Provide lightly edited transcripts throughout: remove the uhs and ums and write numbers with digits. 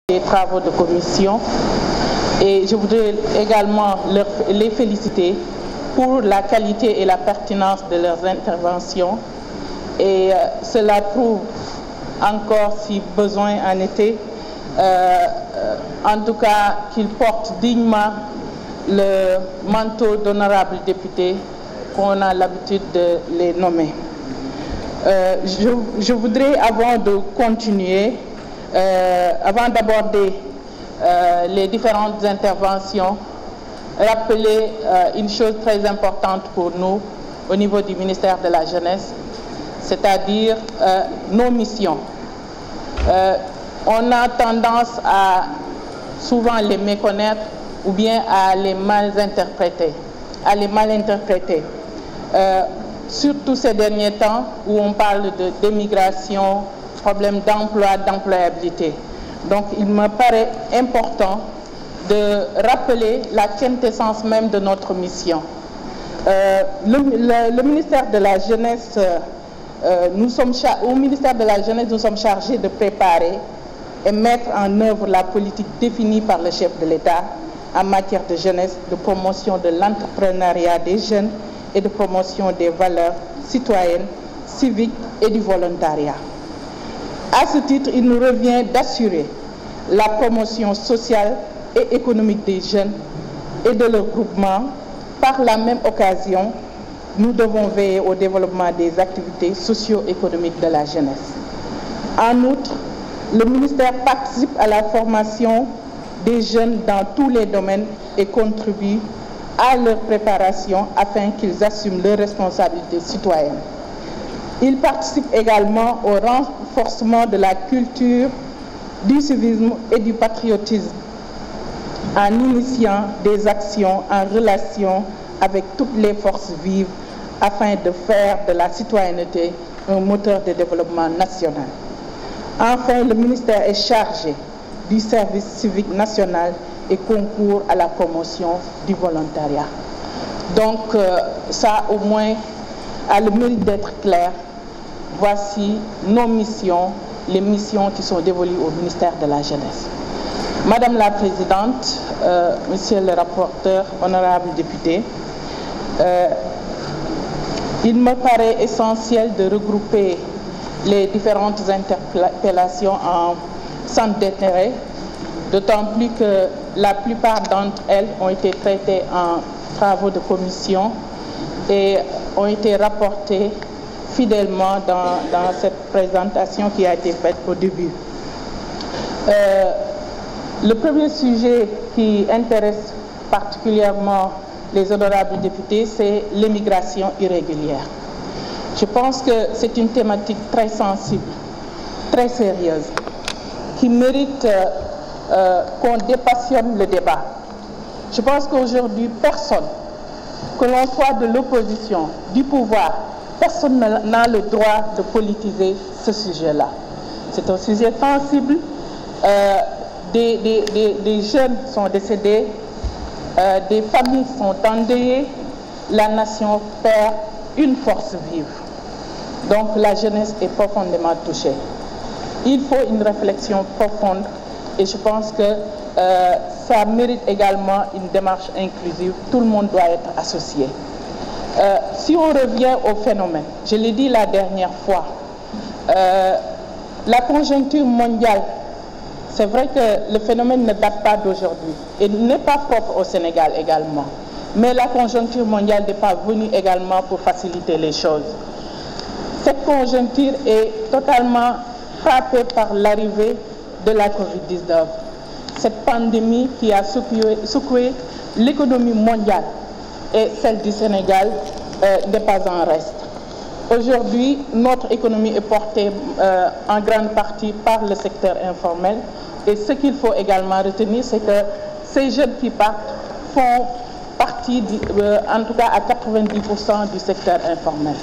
des travaux de commission et je voudrais également les féliciter pour la qualité et la pertinence de leurs interventions et cela prouve encore, si besoin en était, en tout cas qu'ils portent dignement le manteau d'honorables députés qu'on a l'habitude de les nommer. Je voudrais, avant de continuer, avant d'aborder les différentes interventions, rappeler une chose très importante pour nous au niveau du ministère de la Jeunesse, c'est-à-dire nos missions. On a tendance à souvent les méconnaître ou bien à les mal interpréter. Surtout ces derniers temps où on parle d'émigration, problème d'emploi, d'employabilité. Donc il me paraît important de rappeler la quintessence même de notre mission. Le ministère de la Jeunesse, au ministère de la Jeunesse, nous sommes chargés de préparer et mettre en œuvre la politique définie par le chef de l'État en matière de jeunesse, de promotion de l'entrepreneuriat des jeunes et de promotion des valeurs citoyennes, civiques et du volontariat. À ce titre, il nous revient d'assurer la promotion sociale et économique des jeunes et de leur groupement. Par la même occasion, nous devons veiller au développement des activités socio-économiques de la jeunesse. En outre, le ministère participe à la formation des jeunes dans tous les domaines et contribue à leur préparation afin qu'ils assument leurs responsabilités citoyennes. Il participe également au renforcement de la culture, du civisme et du patriotisme en initiant des actions en relation avec toutes les forces vives afin de faire de la citoyenneté un moteur de développement national. Enfin, le ministère est chargé du service civique national et concourt à la promotion du volontariat. Donc, ça au moins a le mérite d'être clair. Voici nos missions, les missions qui sont dévolues au ministère de la Jeunesse. Madame la Présidente, Monsieur le rapporteur, honorables députés, il me paraît essentiel de regrouper les différentes interpellations en centre d'intérêt, d'autant plus que la plupart d'entre elles ont été traitées en travaux de commission et ont été rapportées fidèlement dans cette présentation qui a été faite au début. Le premier sujet qui intéresse particulièrement les honorables députés, c'est l'immigration irrégulière. Je pense que c'est une thématique très sensible, très sérieuse, qui mérite qu'on dépassionne le débat. Je pense qu'aujourd'hui, personne, que l'on soit de l'opposition, du pouvoir, personne n'a le droit de politiser ce sujet-là. C'est un sujet sensible. Des jeunes sont décédés, des familles sont endeuillées, la nation perd une force vive. Donc la jeunesse est profondément touchée. Il faut une réflexion profonde et je pense que ça mérite également une démarche inclusive. Tout le monde doit être associé. Si on revient au phénomène, je l'ai dit la dernière fois, la conjoncture mondiale, c'est vrai que le phénomène ne date pas d'aujourd'hui et n'est pas propre au Sénégal également. Mais la conjoncture mondiale n'est pas venue également pour faciliter les choses. Cette conjoncture est totalement frappée par l'arrivée de la Covid-19. Cette pandémie qui a secoué l'économie mondiale et celle du Sénégal n'est pas en reste. Aujourd'hui, notre économie est portée en grande partie par le secteur informel. Et ce qu'il faut également retenir, c'est que ces jeunes qui partent font partie, en tout cas à 90% du secteur informel.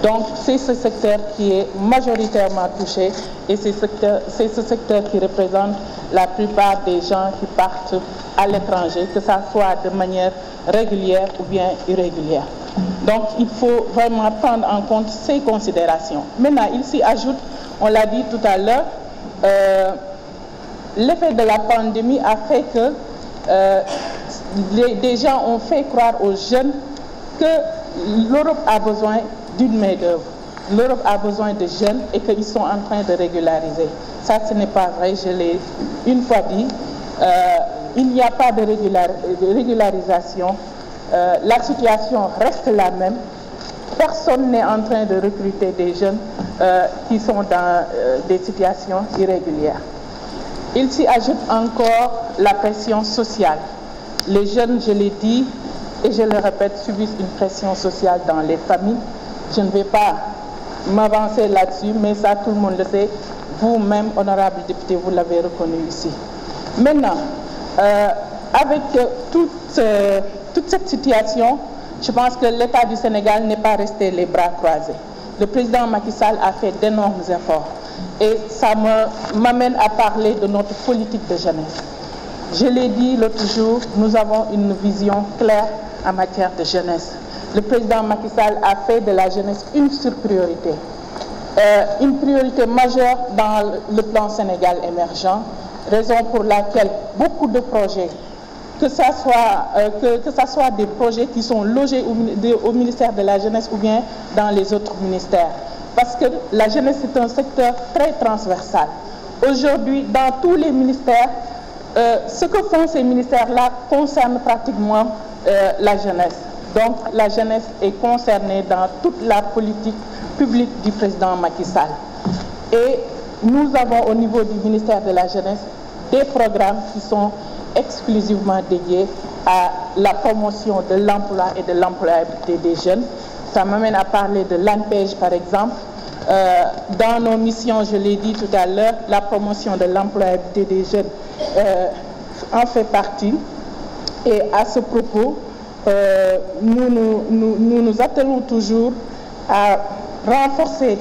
Donc c'est ce secteur qui est majoritairement touché et c'est ce secteur qui représente la plupart des gens qui partent à l'étranger, que ça soit de manière régulière ou bien irrégulière. Donc il faut vraiment prendre en compte ces considérations. Maintenant, il s'y ajoute, on l'a dit tout à l'heure, l'effet de la pandémie a fait que des gens ont fait croire aux jeunes que l'Europe a besoin d'une main-d'œuvre. L'Europe a besoin de jeunes et qu'ils sont en train de régulariser. Ça, ce n'est pas vrai, je l'ai une fois dit. Il n'y a pas de régularisation. La situation reste la même. Personne n'est en train de recruter des jeunes qui sont dans des situations irrégulières. Il s'y ajoute encore la pression sociale. Les jeunes, je l'ai dit et je le répète, subissent une pression sociale dans les familles. Je ne vais pas m'avancer là-dessus, mais ça, tout le monde le sait. Vous-même, honorable député, vous l'avez reconnu ici. Maintenant, avec toute cette situation, je pense que l'État du Sénégal n'est pas resté les bras croisés. Le président Macky Sall a fait d'énormes efforts. Et ça m'amène à parler de notre politique de jeunesse. Je l'ai dit l'autre jour, nous avons une vision claire en matière de jeunesse. Le président Macky Sall a fait de la jeunesse une surpriorité. Une priorité majeure dans le plan Sénégal émergent, raison pour laquelle beaucoup de projets, que ça soit des projets qui sont logés au ministère de la Jeunesse ou bien dans les autres ministères. Parce que la jeunesse est un secteur très transversal. Aujourd'hui, dans tous les ministères, ce que font ces ministères-là concerne pratiquement la jeunesse. Donc la jeunesse est concernée dans toute la politique publique du président Macky Sall. Et nous avons au niveau du ministère de la Jeunesse des programmes qui sont exclusivement dédiés à la promotion de l'emploi et de l'employabilité des jeunes. Ça m'amène à parler de l'ANPEJ par exemple. Dans nos missions, je l'ai dit tout à l'heure, la promotion de l'employabilité des jeunes en fait partie. Et à ce propos, nous attelons toujours à renforcer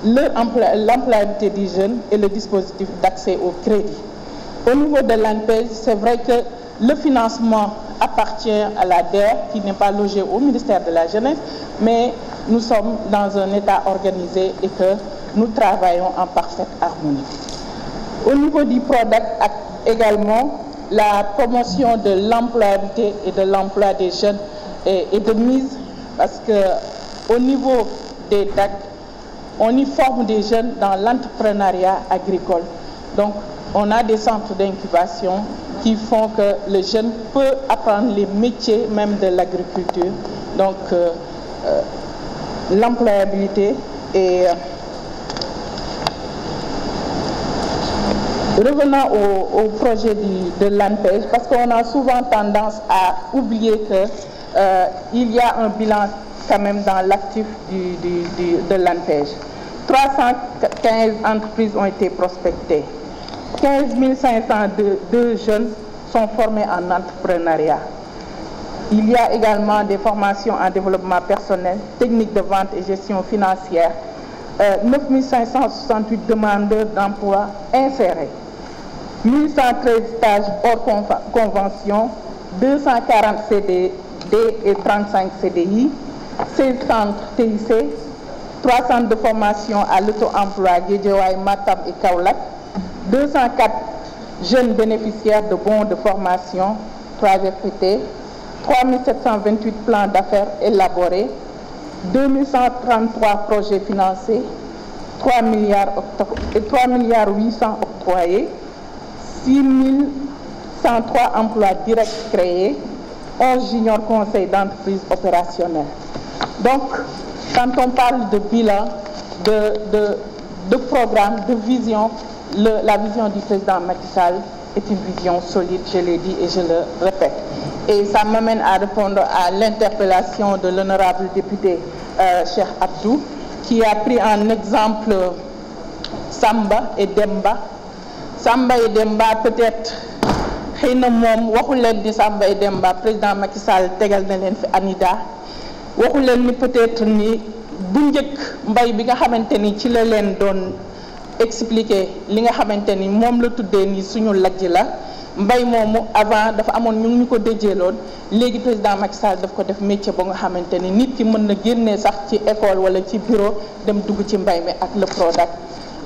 l'employabilité des jeunes et le dispositif d'accès au crédit. Au niveau de l'ANPEJ, c'est vrai que le financement appartient à la DER, qui n'est pas logé au ministère de la Jeunesse, mais nous sommes dans un État organisé et que nous travaillons en parfaite harmonie. Au niveau du PRODAC également, la promotion de l'employabilité et de l'emploi des jeunes est de mise parce qu'au niveau des DAC, on y forme des jeunes dans l'entrepreneuriat agricole. Donc, on a des centres d'incubation qui font que le jeune peut apprendre les métiers même de l'agriculture. Donc, l'employabilité et revenant au projet de l'ANPEJ, parce qu'on a souvent tendance à oublier qu'il y a un bilan quand même dans l'actif de l'ANPEJ. 315 entreprises ont été prospectées. 15 502 jeunes sont formés en entrepreneuriat. Il y a également des formations en développement personnel, techniques de vente et gestion financière. 9 568 demandeurs d'emploi insérés. 1113 stages hors convention, 240 CDD et 35 CDI, 16 centres TIC, 3 centres de formation à l'auto-emploi Guédiawaye, Matam et Kaolack, 204 jeunes bénéficiaires de bons de formation, 3 FPT, 3728 plans d'affaires élaborés, 2133 projets financés, 3 milliards 800 octroyés, 6103 emplois directs créés, 11 juniors conseils d'entreprise opérationnels. Donc, quand on parle de bilan, de programme, de vision, la vision du président Macky Sall est une vision solide, je l'ai dit et je le répète. Et ça m'amène à répondre à l'interpellation de l'honorable député Cheikh Abdou, qui a pris en exemple Samba et Demba. Samba et Demba, peut-être, xëy na moom waxul leen di Samba et Demba président Macky Sall tegal na leen fi ANIDA waxul leen ni peut-être ni bu njëkk mbay bi nga xamante ni ci la leen doon expliquer li nga xamante ni moom la tuddee ni suñu lajj la mbay moomu avant dafa amoon ñu ko déjeeloon léegi président Macky Sall daf ko def métier ba nga xamante ni nit ki mën na génnee sax ci école wala ci bureau dem dugg ci mbay mi ak le PRODAC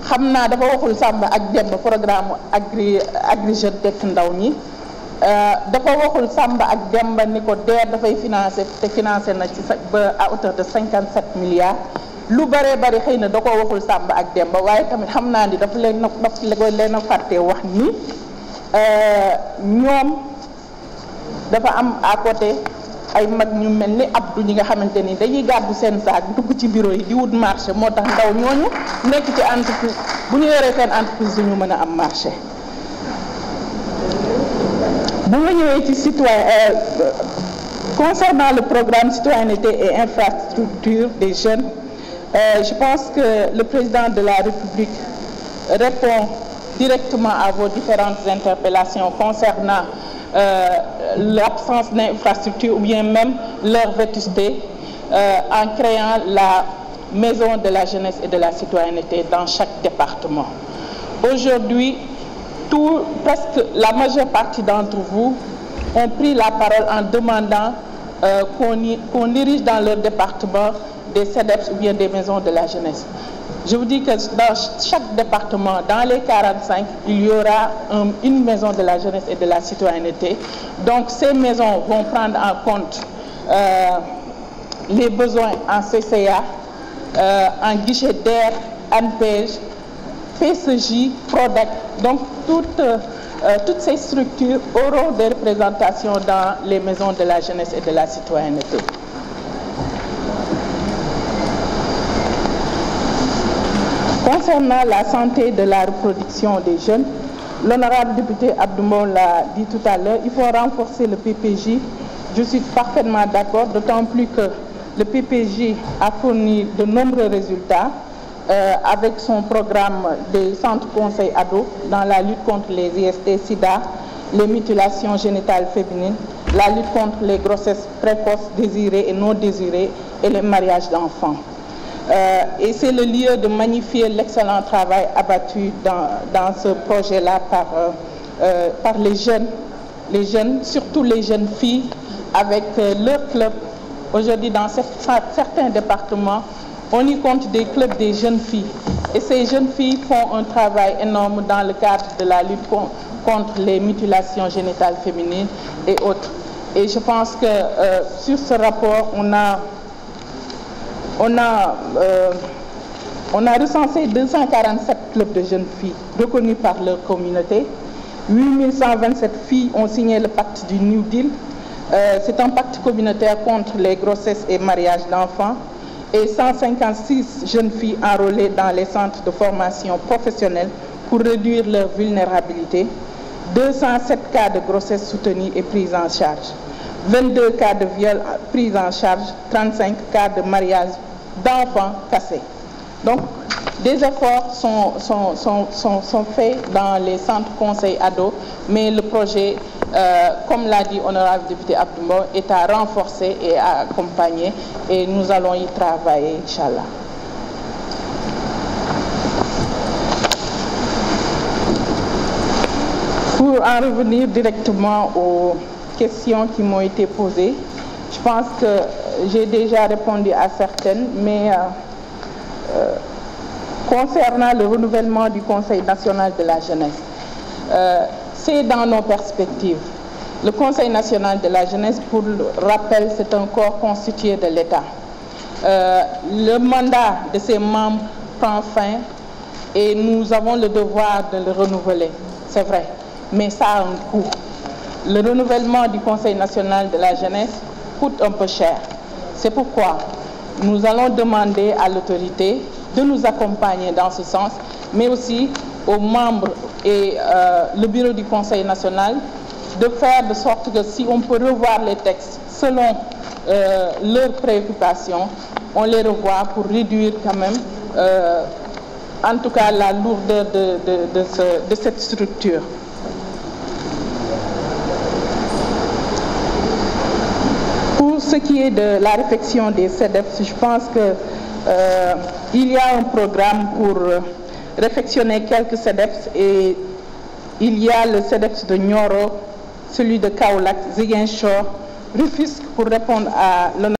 xam naa dafa waxul Samba ak Demba programme Agri Jeunes Tekki Ndaw ñi dafa waxul Samba ak Demba ni ko DER dafay financer te financer na ci ba à hauteur de 57 milliards lu bëree bëri xëy na da ko waxul Samba ak Demba waaye tamit xam naa ni daf leen a fàtte wax ni ñoom dafa am à côté ay mag ñu mel ni Abdou ñi nga xamante ni dañuy gàddu seen saak dugg ci bureau yi di wut marché moo tax ndaw ñooñu nekk ci entreprise bu ñu yoree seen entreprise duñu mën a am marché. bu nga ñëwee ci citoyen concernant le programme citoyenneté et infrastructure des jeunes je pense que le président de la République répond directement à vos différentes interpellations concernant l'absence d'infrastructures ou bien même leur vétusté en créant la maison de la jeunesse et de la citoyenneté dans chaque département. Aujourd'hui, presque la majeure partie d'entre vous ont pris la parole en demandant qu'on dirige dans leur département des CEDEPS ou bien des maisons de la jeunesse. Je vous dis que dans chaque département, dans les 45, il y aura une maison de la jeunesse et de la citoyenneté. Donc ces maisons vont prendre en compte les besoins en CCA, en guichet DER, ANPEJ, PCJ, PRODAC. Donc toutes ces structures auront des représentations dans les maisons de la jeunesse et de la citoyenneté. Concernant la santé de la reproduction des jeunes, l'honorable député Abdou l'a dit tout à l'heure, il faut renforcer le PPJ. Je suis parfaitement d'accord, d'autant plus que le PPJ a fourni de nombreux résultats avec son programme des centres conseils ados dans la lutte contre les IST, SIDA, les mutilations génitales féminines, la lutte contre les grossesses précoces désirées et non désirées et les mariages d'enfants. Et c'est le lieu de magnifier l'excellent travail abattu dans ce projet-là par les jeunes, surtout les jeunes filles, avec leur club. Aujourd'hui, dans certains départements, on y compte des clubs des jeunes filles. Et ces jeunes filles font un travail énorme dans le cadre de la lutte contre les mutilations génitales féminines et autres. Et je pense que sur ce rapport, on a recensé 247 clubs de jeunes filles reconnus par leur communauté. 8127 filles ont signé le pacte du New Deal. C'est un pacte communautaire contre les grossesses et mariages d'enfants. Et 156 jeunes filles enrôlées dans les centres de formation professionnelle pour réduire leur vulnérabilité. 207 cas de grossesse soutenus et pris en charge. 22 cas de viol pris en charge, 35 cas de mariage d'enfants cassés. Donc, des efforts sont faits dans les centres conseils ados, mais le projet, comme l'a dit honorable député Abdou, est à renforcer et à accompagner, et nous allons y travailler, Inch'Allah. Pour en revenir directement aux questions qui m'ont été posées, je pense que j'ai déjà répondu à certaines, mais concernant le renouvellement du Conseil national de la jeunesse, c'est dans nos perspectives. Le Conseil national de la jeunesse, pour le rappel, c'est un corps constitué de l'État. Le mandat de ses membres prend fin et nous avons le devoir de le renouveler, c'est vrai, mais ça a un coût. Le renouvellement du Conseil national de la jeunesse coûte un peu cher. C'est pourquoi nous allons demander à l'autorité de nous accompagner dans ce sens, mais aussi aux membres et le bureau du Conseil national de faire de sorte que si on peut revoir les textes selon leurs préoccupations, on les revoit pour réduire quand même, en tout cas, la lourdeur de cette structure. Pour ce qui est de la réflexion des CEDEPS, je pense que il y a un programme pour réfectionner quelques CEDEPS et il y a le CEDEPS de Nioro, celui de Kaolack, Ziguinchor, Rufisque pour répondre à l'honneur.